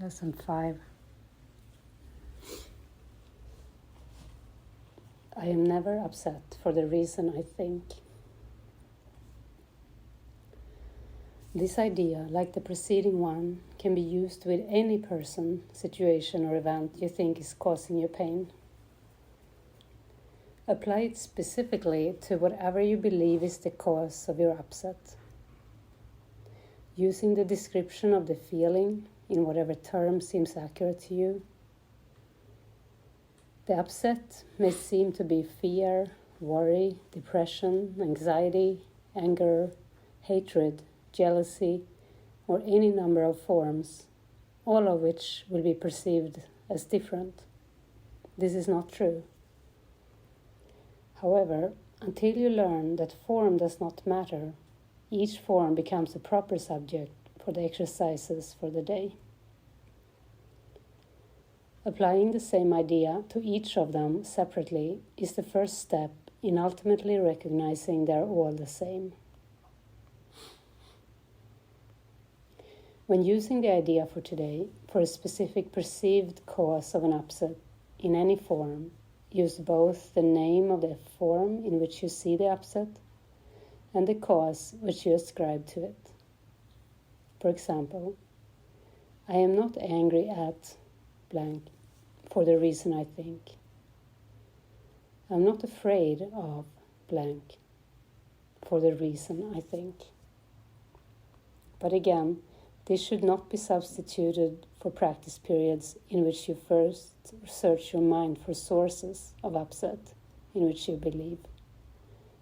Lesson 5. I am never upset for the reason I think. This idea, like the preceding one, can be used with any person, situation, or event you think is causing you pain. Apply it specifically to whatever you believe is the cause of your upset. Using the description of the feeling in whatever term seems accurate to you. The upset may seem to be fear, worry, depression, anxiety, anger, hatred, jealousy, or any number of forms, all of which will be perceived as different. This is not true. However, until you learn that form does not matter, each form becomes a proper subject for the exercises for the day. Applying the same idea to each of them separately is the first step in ultimately recognizing they are all the same. When using the idea for today for a specific perceived cause of an upset in any form, use both the name of the form in which you see the upset and the cause which you ascribe to it. For example, I am not angry at blank for the reason I think. I'm not afraid of blank for the reason I think. But again, this should not be substituted for practice periods in which you first search your mind for sources of upset in which you believe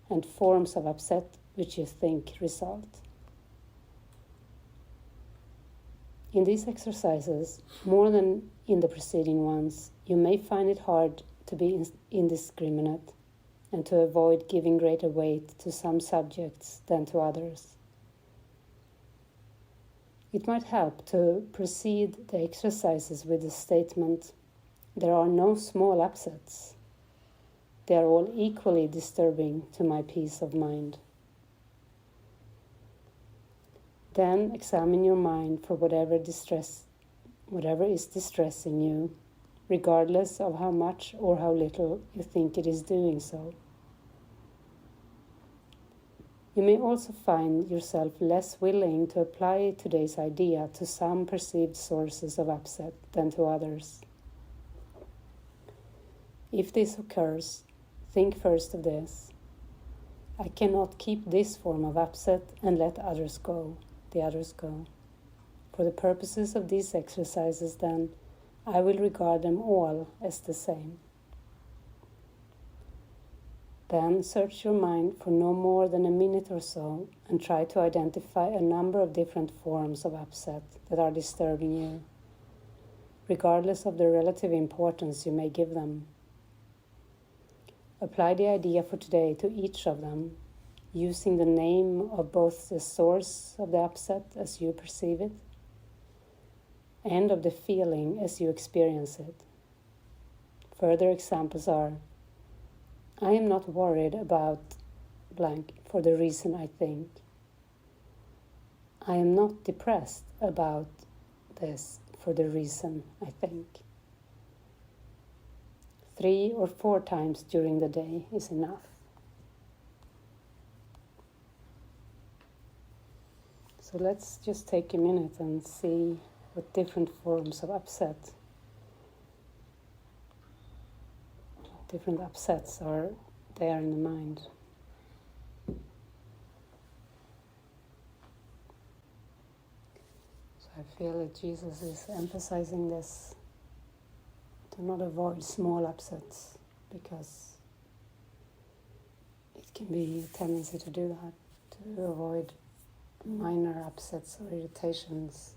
and forms of upset which you think result. In these exercises, more than in the preceding ones, you may find it hard to be indiscriminate and to avoid giving greater weight to some subjects than to others. It might help to precede the exercises with the statement, there are no small upsets. They are all equally disturbing to my peace of mind. Then examine your mind for whatever is distressing you, regardless of how much or how little you think it is doing so. You may also find yourself less willing to apply today's idea to some perceived sources of upset than to others. If this occurs, think first of this. I cannot keep this form of upset and let the others go. For the purposes of these exercises, then, I will regard them all as the same. Then search your mind for no more than a minute or so and try to identify a number of different forms of upset that are disturbing you, regardless of the relative importance you may give them. Apply the idea for today to each of them, using the name of both the source of the upset as you perceive it and of the feeling as you experience it. Further examples are, I am not worried about blank for the reason I think. I am not depressed about this for the reason I think. 3 or 4 times during the day is enough. So let's just take a minute and see what different forms of upsets are there in the mind. So I feel that Jesus is emphasizing this, to not avoid small upsets, because it can be a tendency to do that, to avoid minor upsets or irritations,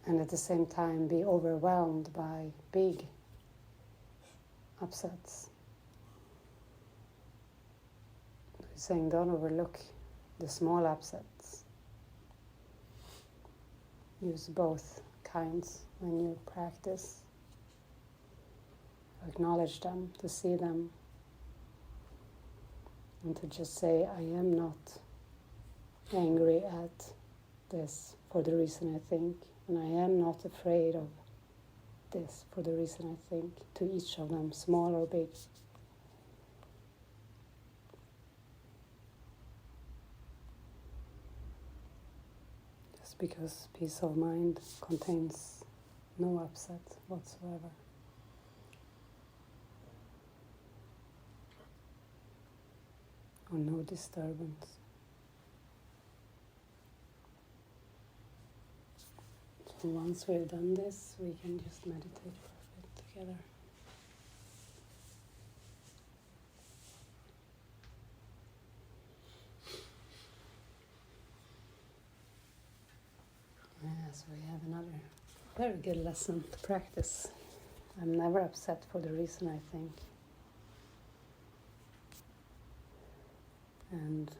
and at the same time be overwhelmed by big upsets. He's saying don't overlook the small upsets. Use both kinds when you practice. Acknowledge them, to see them, and to just say, I am not angry at this for the reason I think. And I am not afraid of this for the reason I think to each of them, small or big. Just because peace of mind contains no upset whatsoever. Or no disturbance. So once we've done this, we can just meditate for a bit together. So we have another very good lesson to practice. I'm never upset for the reason I think. And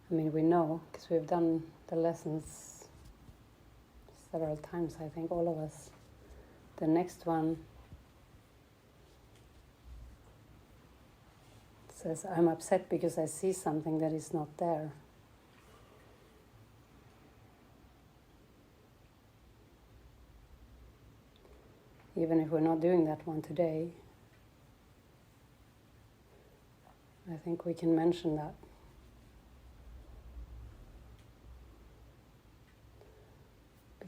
I mean, we know, because we've done the lessons several times, I think, all of us. The next one says, I'm upset because I see something that is not there. Even if we're not doing that one today, I think we can mention that.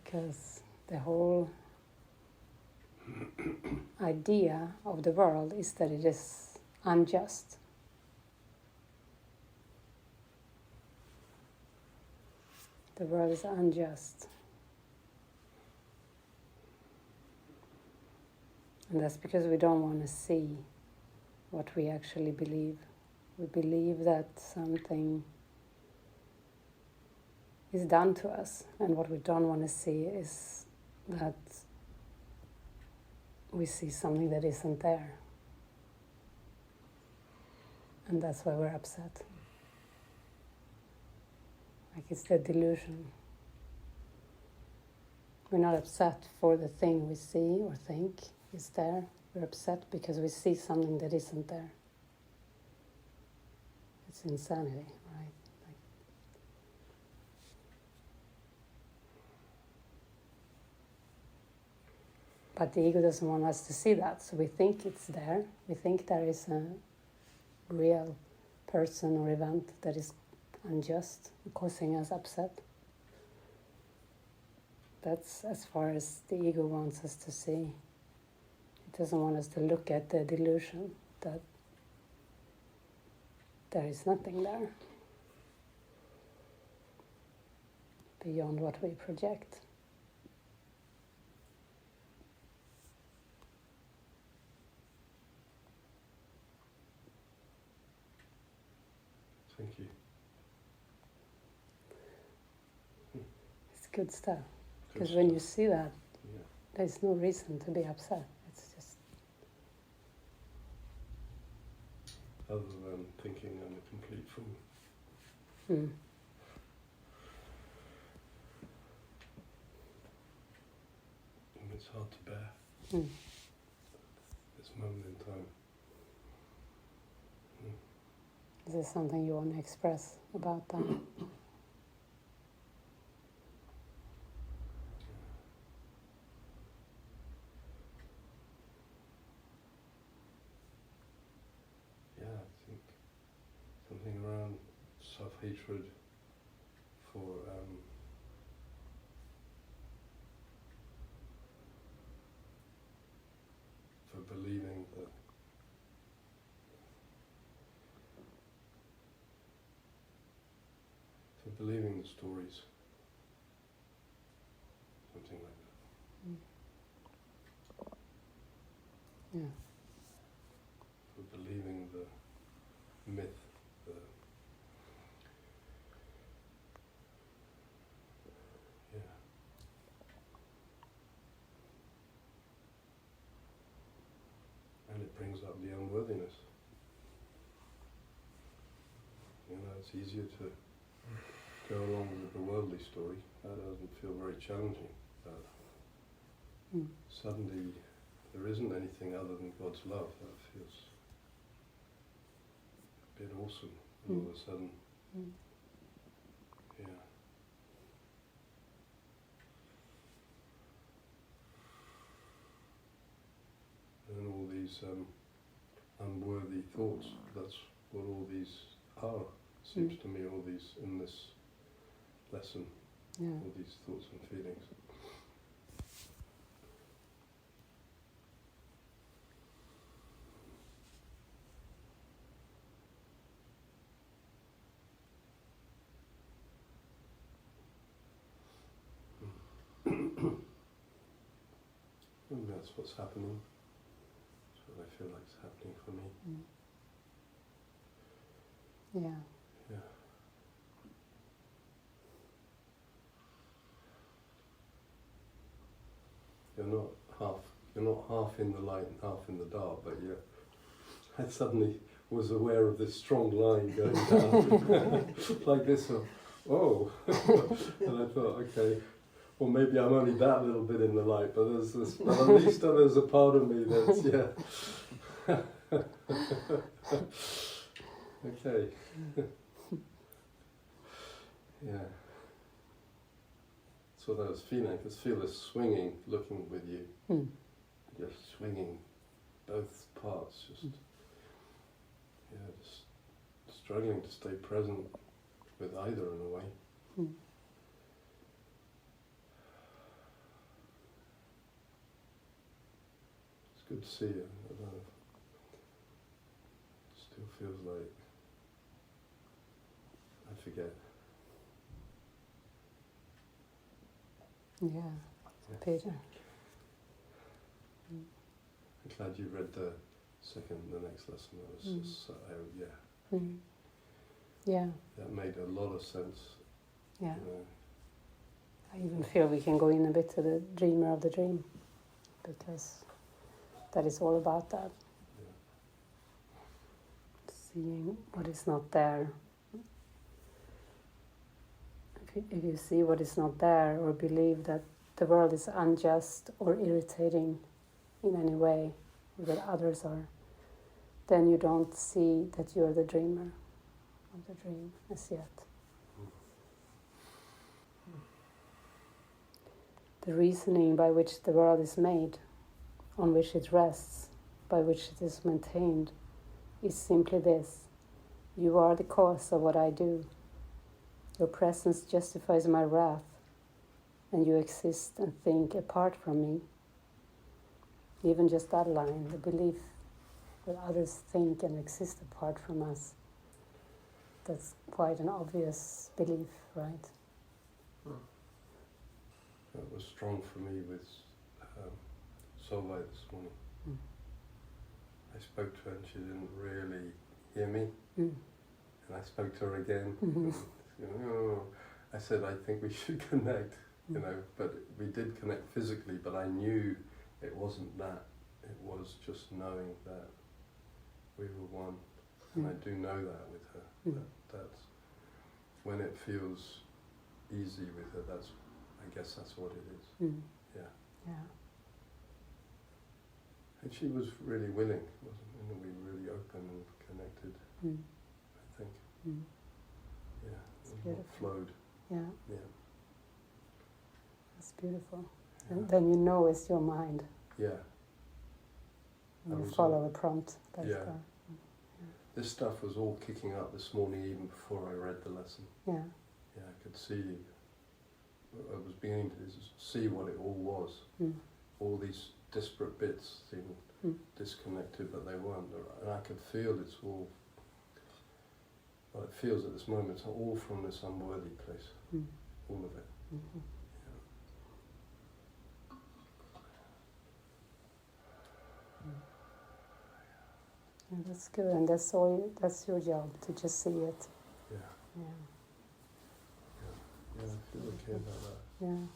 Because the whole idea of the world is that it is unjust. The world is unjust. And that's because we don't want to see what we actually believe. We believe that something is done to us, and what we don't want to see is that we see something that isn't there. And that's why we're upset. Like it's the delusion. We're not upset for the thing we see or think is there. We're upset because we see something that isn't there. It's insanity, right? But the ego doesn't want us to see that, so we think it's there. We think there is a real person or event that is unjust, causing us upset. That's as far as the ego wants us to see. It doesn't want us to look at the delusion that there is nothing there beyond what we project. Thank you. It's good stuff. Because when you see that, yeah, there's no reason to be upset. It's just... Other than thinking I'm a complete fool. Mm. And it's hard to bear. Mm. This moment in time. Is there something you want to express about that? Yeah, I think something around self-hatred for believing that believing the stories, something like that. Yeah. For believing the myth, and it brings up the unworthiness. You know, it's easier to go along with the worldly story. That doesn't feel very challenging. Suddenly, there isn't anything other than God's love. That feels a bit awesome. And all of a sudden, Yeah. And all these unworthy thoughts, that's what all these are, seems to me, all these in this lesson, all these thoughts and feelings. And that's what's happening. That's what I feel like is happening for me. Yeah. Yeah. You're not half in the light and half in the dark, but I suddenly was aware of this strong line going down like this. Oh, and I thought, okay, well maybe I'm only that little bit in the light, but there's this. But at least there's a part of me that's okay. Yeah. That's what I was feeling. I could feel this swinging, looking with you, just swinging, both parts, just struggling to stay present with either in a way. It's good to see you. I don't know. It still feels like I forget. Yeah, Peter. I'm glad you read the next lesson. That was just, Yeah. That made a lot of sense. Yeah. You know. I even feel we can go in a bit to the dreamer of the dream, because that is all about that. Yeah. Seeing what is not there. If you see what is not there, or believe that the world is unjust or irritating in any way, or that others are, then you don't see that you're the dreamer of the dream as yet. The reasoning by which the world is made, on which it rests, by which it is maintained, is simply this: you are the cause of what I do. Your presence justifies my wrath, and you exist and think apart from me. Even just that line, the belief that others think and exist apart from us, that's quite an obvious belief, right? That was strong for me with Solveig this morning. I spoke to her and she didn't really hear me. And I spoke to her again. I said, I think we should connect, but we did connect physically, but I knew it wasn't that. It was just knowing that we were one. And I do know that with her. That's when it feels easy with her, I guess that's what it is. Yeah. And she was really willing, wasn't we were really open and connected, I think. Yeah, it flowed. Yeah. Yeah. That's beautiful. Yeah. And then you know it's your mind. Yeah. And you follow a prompt. This stuff was all kicking up this morning even before I read the lesson. Yeah. Yeah, I could see, I was beginning to see what it all was. All these disparate bits seemed disconnected, but they weren't. And I could feel it's all, well, it feels at this moment, it's all from this unworthy place. All of it. Yeah, that's good, and that's your job, to just see it. Yeah, I feel okay about that. Yeah.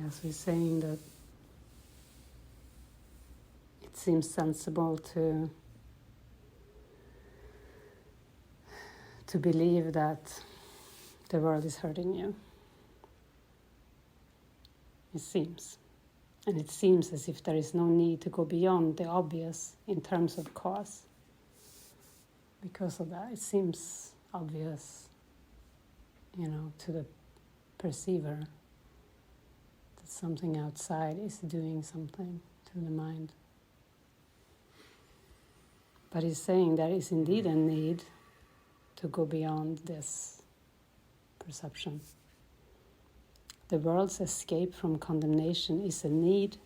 Yes, we're saying that it seems sensible to believe that the world is hurting you. It seems. And it seems as if there is no need to go beyond the obvious in terms of cause. Because of that, it seems obvious, to the perceiver that something outside is doing something to the mind. But he's saying there is indeed a need to go beyond this perception. The world's escape from condemnation is a need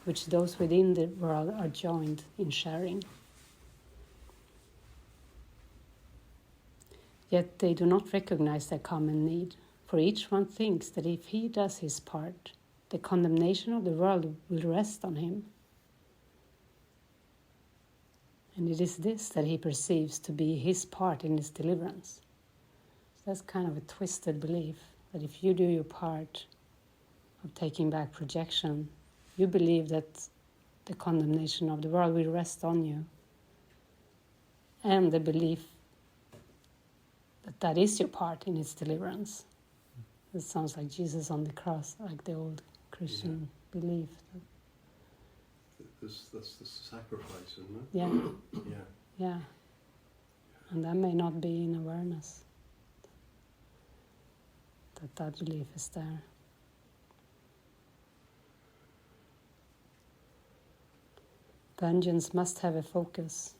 which those within the world are joined in sharing. Yet they do not recognize their common need, for each one thinks that if he does his part, the condemnation of the world will rest on him. And it is this that he perceives to be his part in his deliverance. So that's kind of a twisted belief, that if you do your part of taking back projection, you believe that the condemnation of the world will rest on you. And the belief that that is your part in its deliverance. It sounds like Jesus on the cross, like the old Christian belief. That's the sacrifice, isn't it? Yeah. Yeah. And that may not be in awareness, that belief is there. Vengeance must have a focus.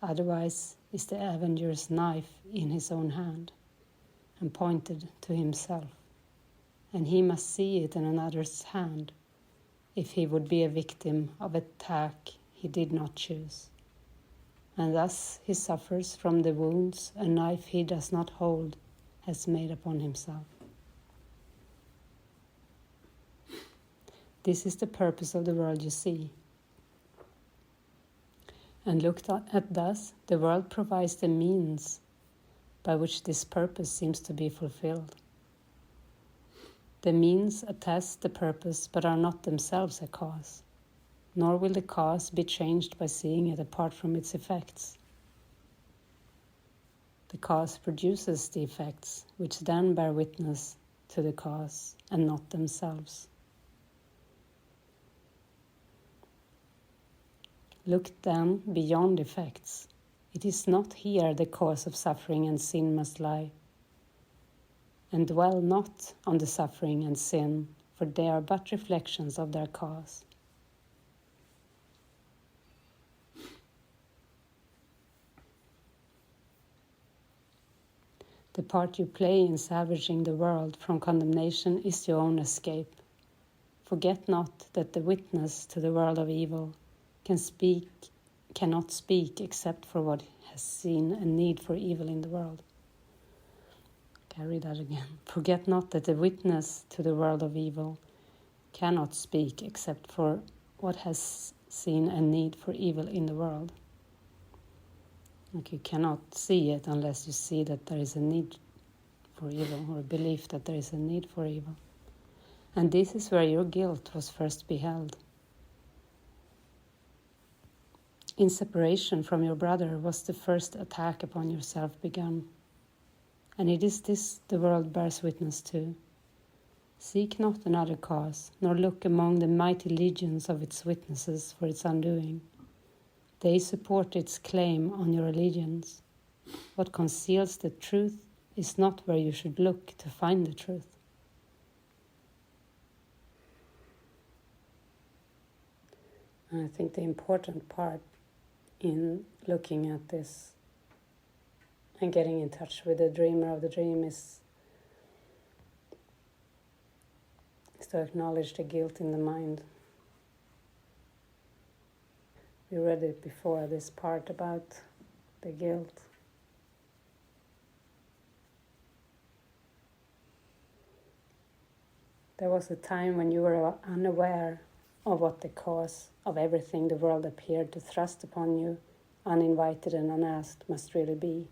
Otherwise is the avenger's knife in his own hand and pointed to himself, and he must see it in another's hand if he would be a victim of attack he did not choose. And thus he suffers from the wounds a knife he does not hold has made upon himself. This is the purpose of the world you see. And looked at thus, the world provides the means by which this purpose seems to be fulfilled. The means attest the purpose but are not themselves a cause, nor will the cause be changed by seeing it apart from its effects. The cause produces the effects, which then bear witness to the cause and not themselves. Look then beyond effects. It is not here the cause of suffering and sin must lie. And dwell not on the suffering and sin, for they are but reflections of their cause. The part you play in salvaging the world from condemnation is your own escape. Forget not that the witness to the world of evil cannot speak except for what has seen a need for evil in the world. Can I read that again? Forget not that the witness to the world of evil cannot speak except for what has seen a need for evil in the world. Like you cannot see it unless you see that there is a need for evil, or a belief that there is a need for evil. And this is where your guilt was first beheld. In separation from your brother was the first attack upon yourself begun. And it is this the world bears witness to. Seek not another cause, nor look among the mighty legions of its witnesses for its undoing. They support its claim on your allegiance. What conceals the truth is not where you should look to find the truth. And I think the important part in looking at this and getting in touch with the dreamer of the dream is to acknowledge the guilt in the mind. We read it before, this part about the guilt. There was a time when you were unaware of what the cause of everything the world appeared to thrust upon you, uninvited and unasked, must really be.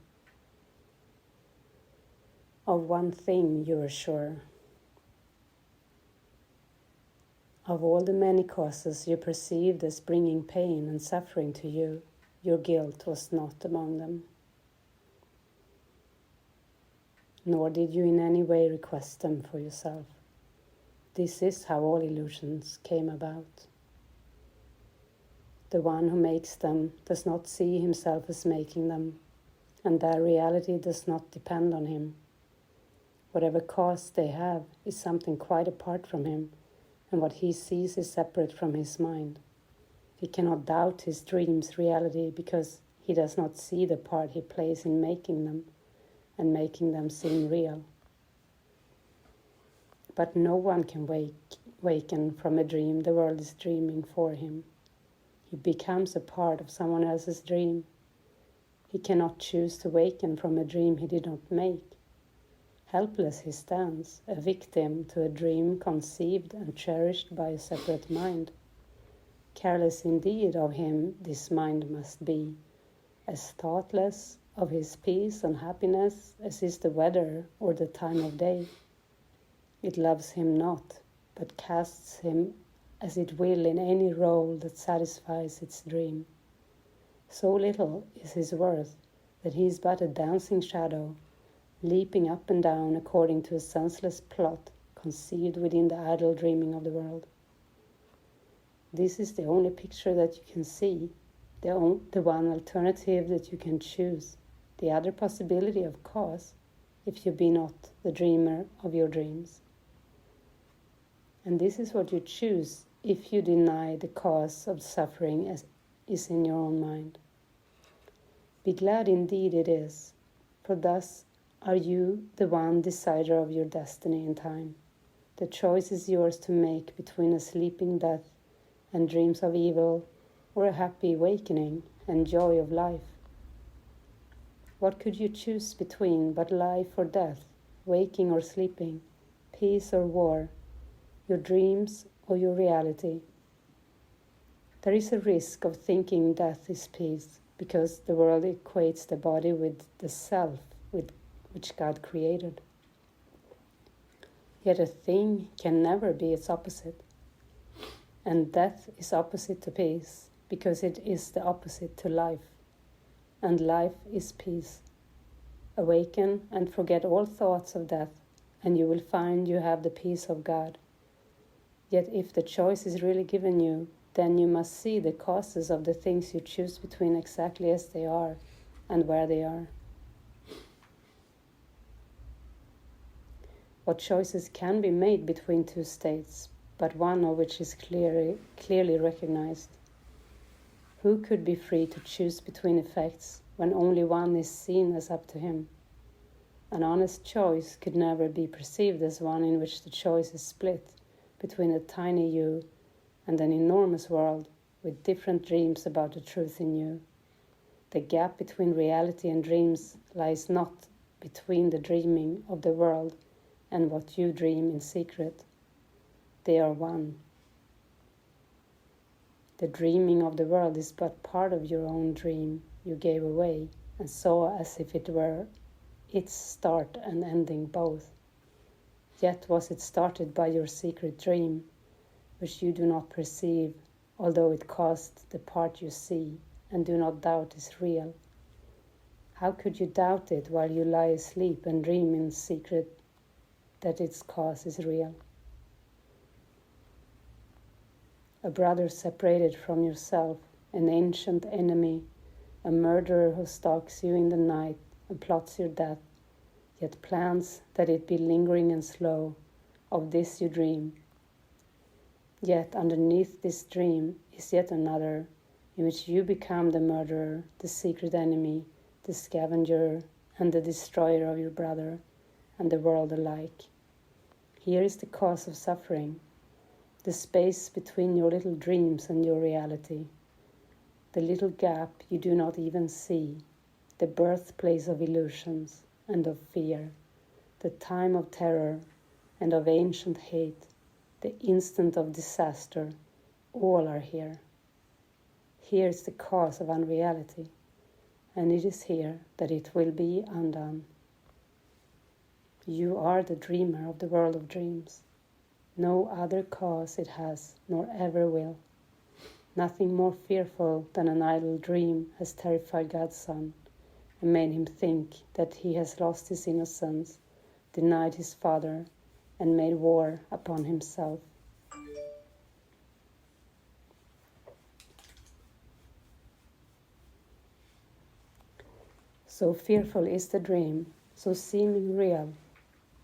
Of one thing you were sure. Of all the many causes you perceived as bringing pain and suffering to you, your guilt was not among them. Nor did you in any way request them for yourself. This is how all illusions came about. The one who makes them does not see himself as making them, and their reality does not depend on him. Whatever cause they have is something quite apart from him, and what he sees is separate from his mind. He cannot doubt his dreams' reality because he does not see the part he plays in making them and making them seem real. But no one can waken from a dream the world is dreaming for him. He becomes a part of someone else's dream. He cannot choose to waken from a dream he did not make. Helpless he stands, a victim to a dream conceived and cherished by a separate mind. Careless indeed of him this mind must be, as thoughtless of his peace and happiness as is the weather or the time of day. It loves him not, but casts him as it will in any role that satisfies its dream. So little is his worth that he is but a dancing shadow, leaping up and down according to a senseless plot conceived within the idle dreaming of the world. This is the only picture that you can see, the one alternative that you can choose, the other possibility of cause, if you be not the dreamer of your dreams. And this is what you choose if you deny the cause of suffering as is in your own mind. Be glad indeed it is, for thus are you the one decider of your destiny in time. The choice is yours to make between a sleeping death and dreams of evil, or a happy awakening and joy of life. What could you choose between but life or death, waking or sleeping, peace or war, your dreams or your reality? There is a risk of thinking death is peace, because the world equates the body with the self, which God created. Yet a thing can never be its opposite. And death is opposite to peace, because it is the opposite to life. And life is peace. Awaken and forget all thoughts of death, and you will find you have the peace of God. Yet if the choice is really given you, then you must see the causes of the things you choose between exactly as they are and where they are. What choices can be made between two states, but one of which is clearly recognized? Who could be free to choose between effects when only one is seen as up to him? An honest choice could never be perceived as one in which the choice is split between a tiny you and an enormous world with different dreams about the truth in you. The gap between reality and dreams lies not between the dreaming of the world and what you dream in secret. They are one. The dreaming of the world is but part of your own dream you gave away and saw as if it were its start and ending both. Yet was it started by your secret dream, which you do not perceive, although it caused the part you see and do not doubt is real. How could you doubt it while you lie asleep and dream in secret that its cause is real? A brother separated from yourself, an ancient enemy, a murderer who stalks you in the night and plots your death, yet plans that it be lingering and slow. Of this you dream. Yet underneath this dream is yet another, in which you become the murderer, the secret enemy, the scavenger, and the destroyer of your brother and the world alike. Here is the cause of suffering, the space between your little dreams and your reality, the little gap you do not even see, the birthplace of illusions and of fear, the time of terror and of ancient hate, the instant of disaster, all are here. Here is the cause of unreality, and it is here that it will be undone. You are the dreamer of the world of dreams. No other cause it has, nor ever will. Nothing more fearful than an idle dream has terrified God's Son and made him think that he has lost his innocence, denied his Father, and made war upon himself. So fearful is the dream, so seeming real,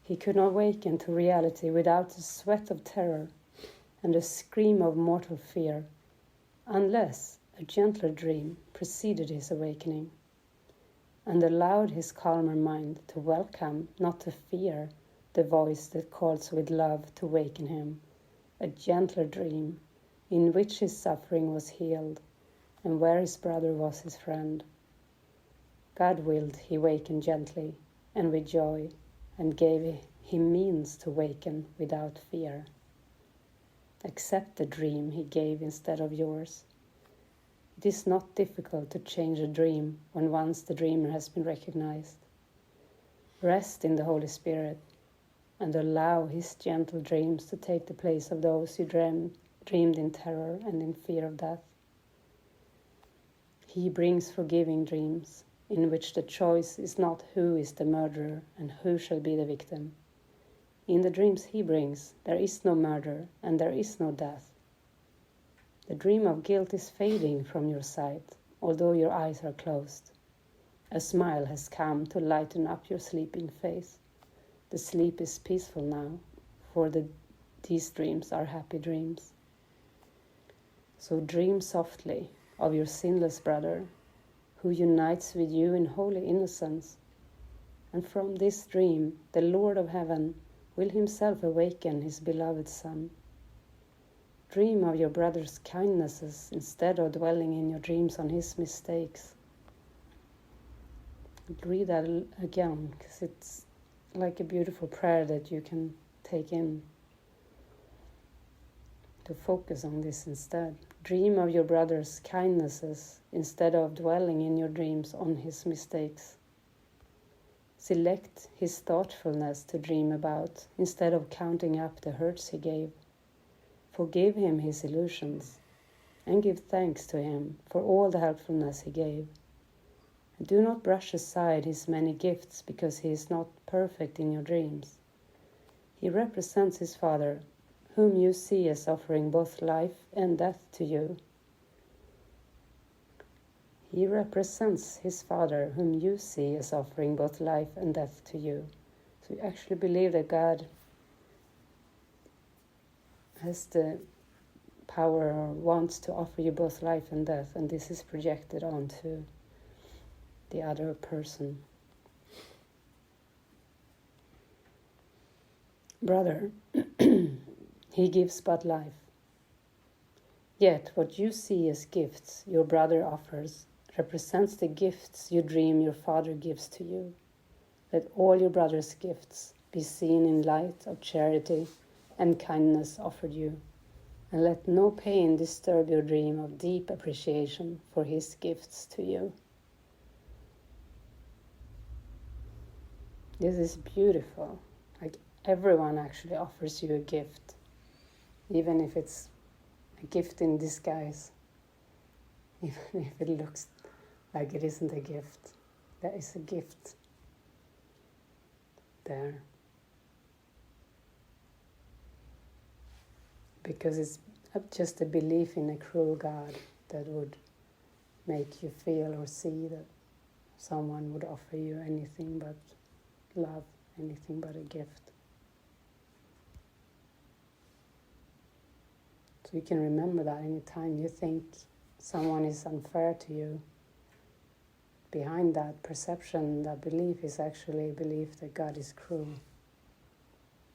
he could not waken to reality without a sweat of terror and a scream of mortal fear, unless a gentler dream preceded his awakening, and allowed his calmer mind to welcome, not to fear, the voice that calls with love to waken him, a gentler dream in which his suffering was healed, and where his brother was his friend. God willed he waken gently and with joy, and gave him means to waken without fear. Accept the dream he gave instead of yours. It is not difficult to change a dream when once the dreamer has been recognized. Rest in the Holy Spirit and allow his gentle dreams to take the place of those who dreamed in terror and in fear of death. He brings forgiving dreams in which the choice is not who is the murderer and who shall be the victim. In the dreams he brings, there is no murder and there is no death. The dream of guilt is fading from your sight, although your eyes are closed. A smile has come to lighten up your sleeping face. The sleep is peaceful now, for these dreams are happy dreams. So dream softly of your sinless brother, who unites with you in holy innocence. And from this dream, the Lord of heaven will himself awaken his beloved Son. Dream of your brother's kindnesses instead of dwelling in your dreams on his mistakes. Read that again, because it's like a beautiful prayer that you can take in to focus on this instead. Dream of your brother's kindnesses instead of dwelling in your dreams on his mistakes. Select his thoughtfulness to dream about instead of counting up the hurts he gave. Forgive him his illusions and give thanks to him for all the helpfulness he gave. And do not brush aside his many gifts because he is not perfect in your dreams. He represents his Father, whom you see as offering both life and death to you. He represents his Father, whom you see as offering both life and death to you. So you actually believe that God has the power or wants to offer you both life and death, and this is projected onto the other person. Brother, he gives but life. Yet what you see as gifts your brother offers represents the gifts you dream your Father gives to you. Let all your brother's gifts be seen in light of charity and kindness offered you, and let no pain disturb your dream of deep appreciation for his gifts to you. This is beautiful. Like, everyone actually offers you a gift, even if it's a gift in disguise, even if it looks like it isn't a gift. There is a gift there. Because it's just a belief in a cruel God that would make you feel or see that someone would offer you anything but love, anything but a gift. So you can remember that anytime you think someone is unfair to you, behind that perception, that belief is actually a belief that God is cruel,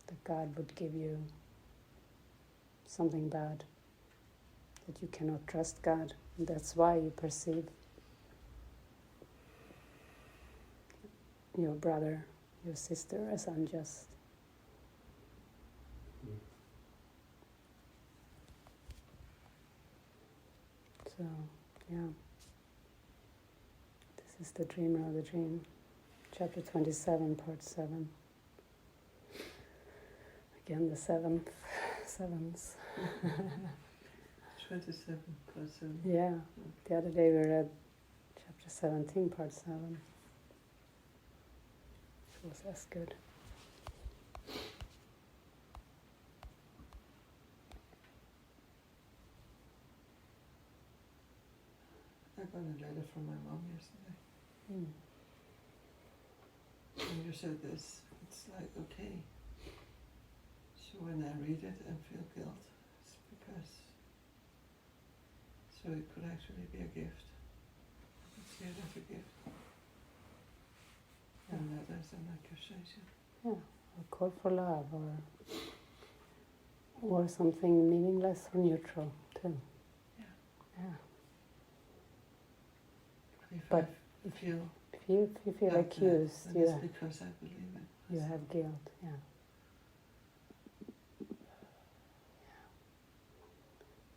that God would give you something bad, that you cannot trust God. And that's why you perceive your brother, your sister as unjust. So, yeah. This is the dreamer of the dream. Chapter 27, part 7. Again, the sevens. 27, part 7. Yeah. The other day we read chapter 17, part 7. It was as good. got a letter from my mom yesterday. Mm. And you said this, it's like, okay. So when I read it and feel guilt, it's because, so it could actually be a gift. I could see it as a gift. And that is an accusation. Yeah, a call for love, or something meaningless or neutral too. Yeah. Yeah. But But if I feel If you feel like accused, that, then it's because I believe it. you have guilt. Yeah.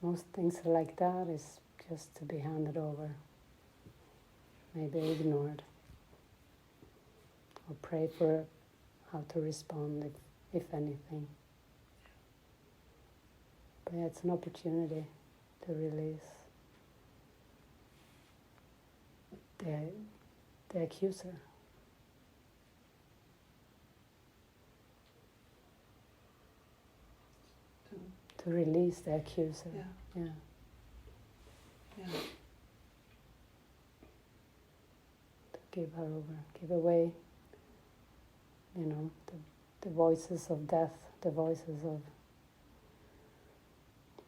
Most things like that is just to be handed over, maybe ignored, or pray for how to respond, if anything. But yeah, it's an opportunity to release the accuser. To release the accuser. Yeah. Yeah. Yeah. To give her over, give away, the voices of death, the voices of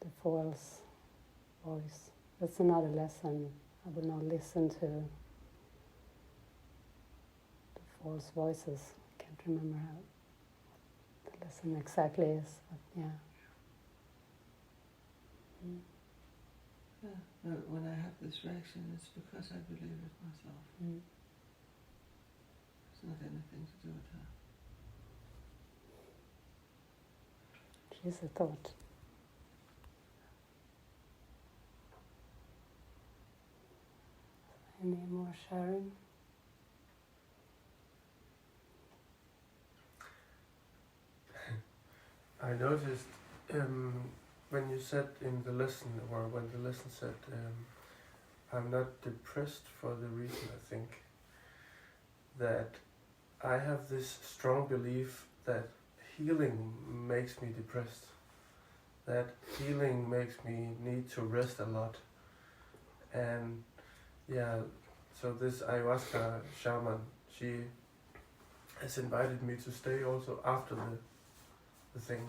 the false voice. That's another lesson. I will not listen to the false voices. I can't remember how the lesson exactly is, but yeah. Mm. Yeah. When I have this reaction, it's because I believe it myself. Mm. It's not anything to do with her. She's a thought. Any more sharing? I noticed when you said in the lesson, or when the lesson said, I'm not depressed for the reason, I think, that I have this strong belief that healing makes me depressed. That healing makes me need to rest a lot. And yeah, so this ayahuasca shaman, she has invited me to stay also after the thing,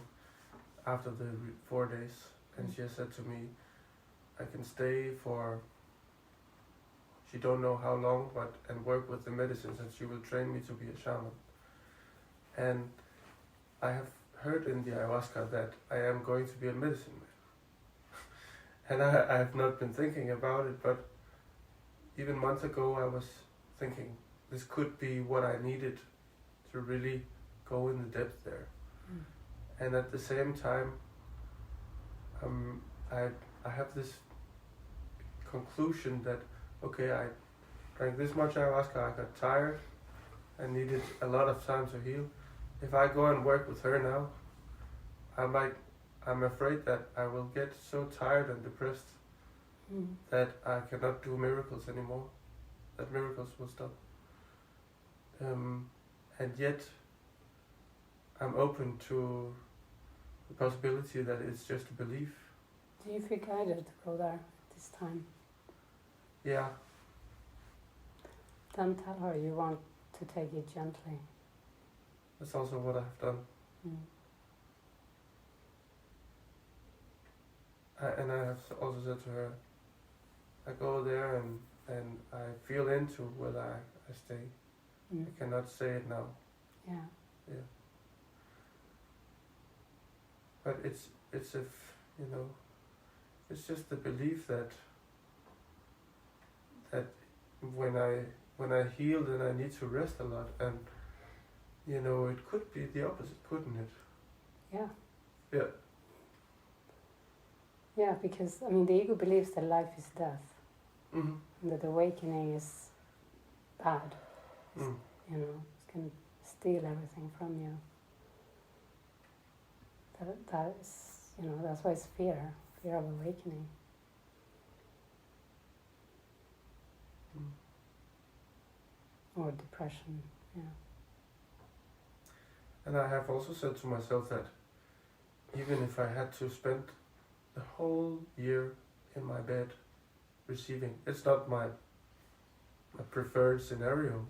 after the 4 days. And she has said to me, I can stay for, she don't know how long, but and work with the medicines, and she will train me to be a shaman. And I have heard in the ayahuasca that I am going to be a medicine man. And I have not been thinking about it, but even months ago I was thinking this could be what I needed to really go in the depth there. Mm. And at the same time, I have this conclusion that, okay, I drank this much ayahuasca, I got tired, I needed a lot of time to heal. If I go and work with her now, I'm afraid that I will get so tired and depressed that I cannot do miracles anymore, that miracles will stop. And yet, I'm open to the possibility that it's just a belief. Do you feel guided to go there this time? Yeah. Then tell her you want to take it gently. That's also what I've done. Mm. And I have also said to her, I go there and I feel into whether I stay. Mm. I cannot say it now. Yeah. Yeah. But it's it's just the belief that when I heal, then I need to rest a lot, and it could be the opposite, couldn't it? Yeah. Yeah. Yeah, because the ego believes that life is death, Mm-hmm. and that awakening is bad. Mm. It's going to steal everything from you. That is, that's why it's fear of awakening. Mm. Or depression, yeah. And I have also said to myself that even if I had to spend the whole year in my bed receiving. It's not my preferred scenario,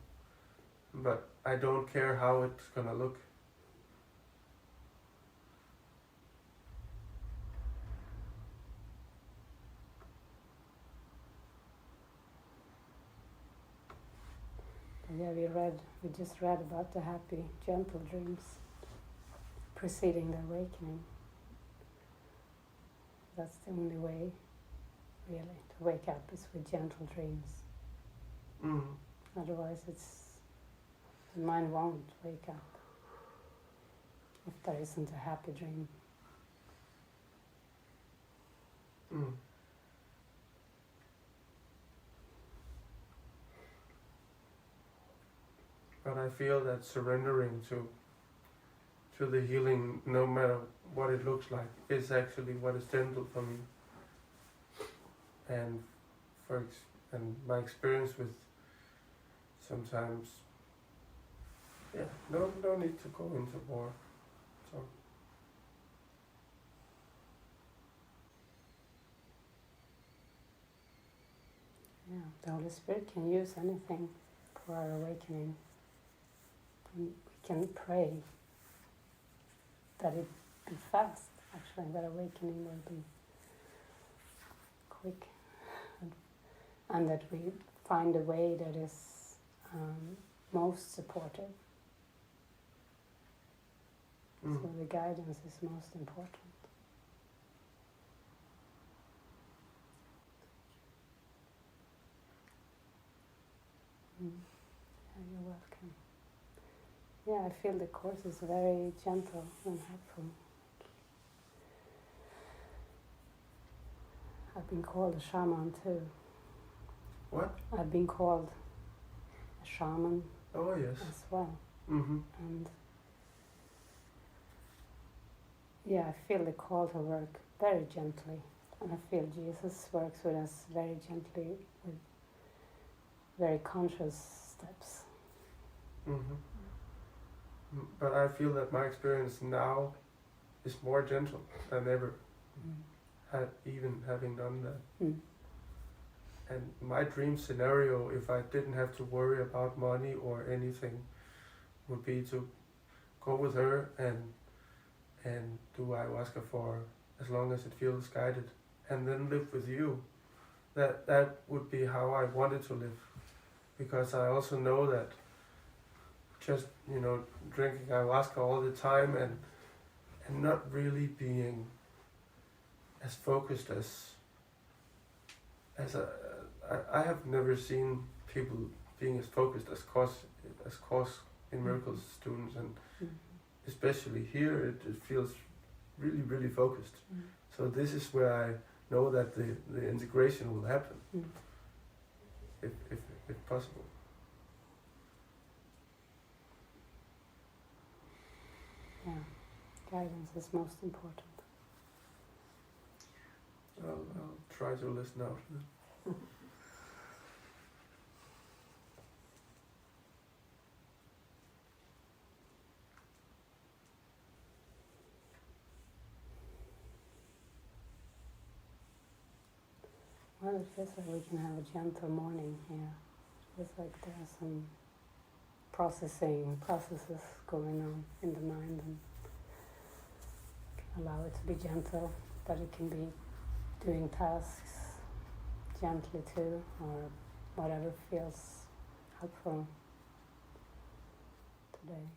but I don't care how it's gonna look. Yeah, we just read about the happy, gentle dreams preceding the awakening. That's the only way, really, to wake up is with gentle dreams. Otherwise, the mind won't wake up if there isn't a happy dream. But I feel that surrendering to the healing, no matter what it looks like, is actually what is gentle for me. And and my experience with sometimes, no need to go into more. So. Yeah, the Holy Spirit can use anything for our awakening. And we can pray that it be fast, actually, that awakening will be quick. And that we find a way that is most supportive. So the guidance is most important. Yeah, you're welcome. Yeah, I feel the course is very gentle and helpful. I've been called a shaman too. What? I've been called a shaman as well. And yeah, I feel the call to work very gently. And I feel Jesus works with us very gently, with very conscious steps. But I feel that my experience now is more gentle than ever, even having done that. And my dream scenario, if I didn't have to worry about money or anything, would be to go with her and do ayahuasca for as long as it feels guided, and then live with you. That would be how I wanted to live, because I also know that just drinking ayahuasca all the time and not really being as focused as I have never seen people being as focused as Course in Miracles students, and especially here it feels really, really focused. So this is where I know that the integration will happen, if possible. Yeah, guidance is most important. I'll try to listen out. Well, it feels like we can have a gentle morning here. It feels like there are some processes going on in the mind, and allow it to be gentle, but it can be doing tasks gently too, or whatever feels helpful today.